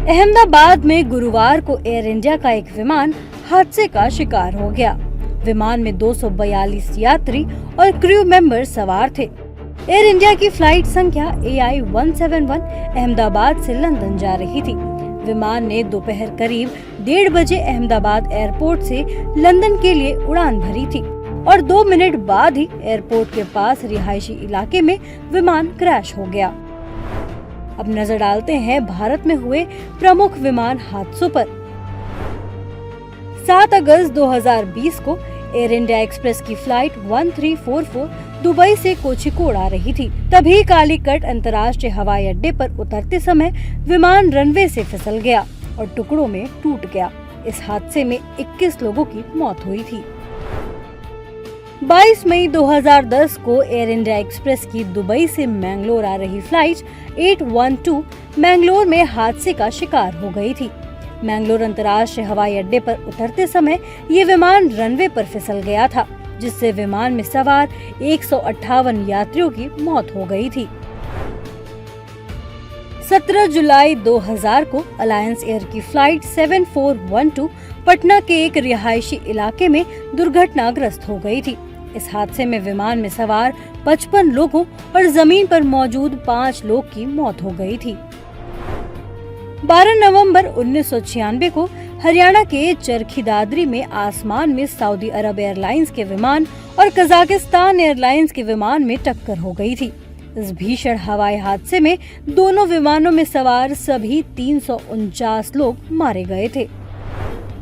अहमदाबाद में गुरुवार को एयर इंडिया का एक विमान हादसे का शिकार हो गया। विमान में 242 यात्री और क्रू मेंबर सवार थे। एयर इंडिया की फ्लाइट संख्या AI-171 अहमदाबाद से लंदन जा रही थी। विमान ने दोपहर करीब 1:30 बजे अहमदाबाद एयरपोर्ट से लंदन के लिए उड़ान भरी थी और 2 मिनट बाद ही एयरपोर्ट के पास रिहायशी इलाके में विमान क्रैश हो गया। अब नजर डालते हैं भारत में हुए प्रमुख विमान हादसों पर। 7 अगस्त 2020 को एयर इंडिया एक्सप्रेस की फ्लाइट 1344 दुबई से कोची को उड़ा रही थी। तभी कालीकट अंतर्राष्ट्रीय हवाई अड्डे पर उतरते समय विमान रनवे से फिसल गया और टुकड़ों में टूट गया। इस हादसे में 21 लोगों की मौत हुई थी। 22 मई 2010 को एयर इंडिया एक्सप्रेस की दुबई से मैंगलोर आ रही फ्लाइट 812 मैंगलोर में हादसे का शिकार हो गई थी। मैंगलोर अंतर्राष्ट्रीय हवाई अड्डे पर उतरते समय ये विमान रनवे पर फिसल गया था, जिससे विमान में सवार 158 यात्रियों की मौत हो गई थी। 17 जुलाई 2000 को अलायंस एयर की फ्लाइट 7412 पटना के एक रिहायशी इलाके में दुर्घटनाग्रस्त हो गई थी। इस हादसे में विमान में सवार 55 लोगों और जमीन पर मौजूद 5 लोग की मौत हो गई थी। 12 नवंबर 1996 को हरियाणा के चरखी दादरी में आसमान में सऊदी अरब एयरलाइंस के विमान और कजाकिस्तान एयरलाइंस के विमान में टक्कर हो गई थी। इस भीषण हवाई हादसे में दोनों विमानों में सवार सभी 349 लोग मारे गए थे।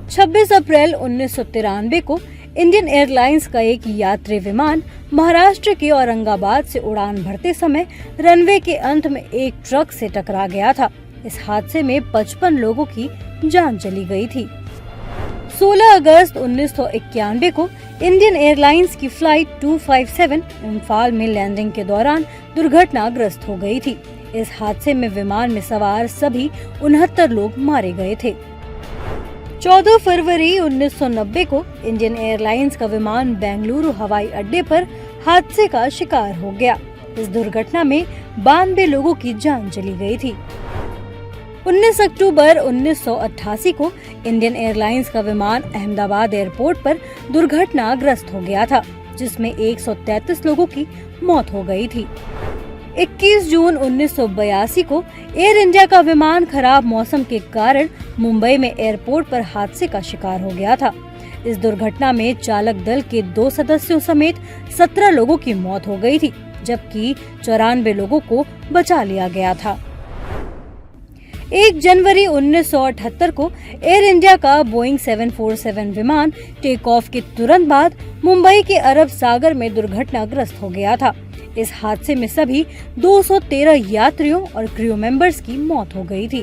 26 अप्रैल 1993 को इंडियन एयरलाइंस का एक यात्री विमान महाराष्ट्र के औरंगाबाद से उड़ान भरते समय रनवे के अंत में एक ट्रक से टकरा गया था। इस हादसे में 55 लोगों की जान चली गई थी। 16 अगस्त 1991 को इंडियन एयरलाइंस की फ्लाइट 257 इम्फाल में लैंडिंग के दौरान दुर्घटनाग्रस्त हो गई थी। इस हादसे में विमान में सवार सभी 69 लोग मारे गए थे। 14 फरवरी 1990 को इंडियन एयरलाइंस का विमान बेंगलुरु हवाई अड्डे पर हादसे का शिकार हो गया। इस दुर्घटना में 92 लोगों की जान चली गई थी। 19 अक्टूबर 1988 को इंडियन एयरलाइंस का विमान अहमदाबाद एयरपोर्ट पर दुर्घटनाग्रस्त हो गया था, जिसमें 133 लोगों की मौत हो गई थी। 21 जून 1982 को एयर इंडिया का विमान खराब मौसम के कारण मुंबई में एयरपोर्ट पर हादसे का शिकार हो गया था। इस दुर्घटना में चालक दल के 2 सदस्यों समेत 17 लोगों की मौत हो गई थी, जबकि 94 लोगों को बचा लिया गया था। 1 जनवरी 1978 को एयर इंडिया का बोइंग 747 विमान टेक ऑफ के तुरंत बाद मुंबई के अरब सागर में दुर्घटनाग्रस्त हो गया था। इस हादसे में सभी 213 यात्रियों और क्रू मेंबर्स की मौत हो गई थी।